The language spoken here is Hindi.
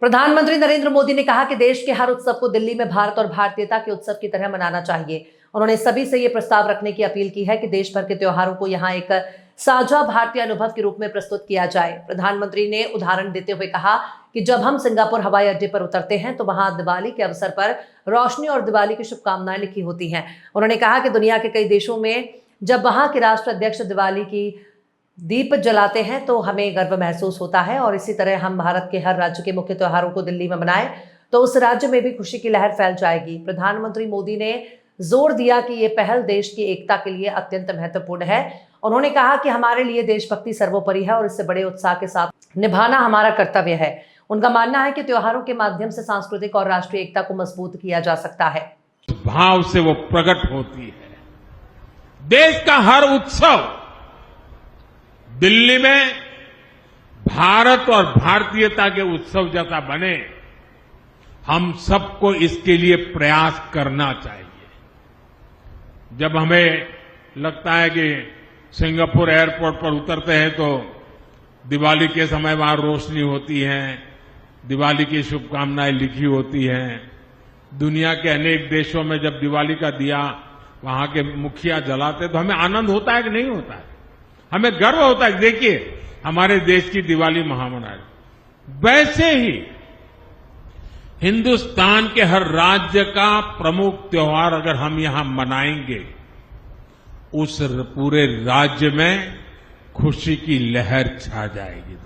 प्रधानमंत्री नरेंद्र मोदी ने कहा कि देश के हर उत्सव को दिल्ली में भारत और भारतीयता के उत्सव की तरह मनाना चाहिए। उन्होंने सभी से ये प्रस्ताव रखने की अपील की है कि देश भर के त्योहारों को यहां एक साझा भारतीय अनुभव के रूप में प्रस्तुत किया जाए। प्रधानमंत्री ने उदाहरण देते हुए कहा कि जब हम सिंगापुर हवाई अड्डे पर उतरते हैं तो वहां दिवाली के अवसर पर रोशनी और दिवाली की शुभकामनाएं लिखी होती हैं। उन्होंने कहा कि दुनिया के कई देशों में जब वहां के राष्ट्राध्यक्ष दिवाली की दीप जलाते हैं तो हमें गर्व महसूस होता है और इसी तरह हम भारत के हर राज्य के मुख्य त्योहारों को दिल्ली में मनाएं तो उस राज्य में भी खुशी की लहर फैल जाएगी। प्रधानमंत्री मोदी ने जोर दिया कि ये पहल देश की एकता के लिए अत्यंत महत्वपूर्ण है। उन्होंने कहा कि हमारे लिए देशभक्ति सर्वोपरि है और इससे बड़े उत्साह के साथ निभाना हमारा कर्तव्य है। उनका मानना है कि त्योहारों के माध्यम से सांस्कृतिक और राष्ट्रीय एकता को मजबूत किया जा सकता है। भाव से वो प्रकट होती है। देश का हर उत्सव दिल्ली में भारत और भारतीयता के उत्सव जैसा बने, हम सबको इसके लिए प्रयास करना चाहिए। जब हमें लगता है कि सिंगापुर एयरपोर्ट पर उतरते हैं तो दिवाली के समय वहां रोशनी होती है, दिवाली की शुभकामनाएं लिखी होती हैं। दुनिया के अनेक देशों में जब दिवाली का दिया वहां के मुखिया जलाते तो हमें आनंद होता है कि नहीं होता है? हमें गर्व होता है, देखिए हमारे देश की दिवाली महामनाई। वैसे ही हिंदुस्तान के हर राज्य का प्रमुख त्योहार अगर हम यहां मनाएंगे, उस पूरे राज्य में खुशी की लहर छा जाएगी।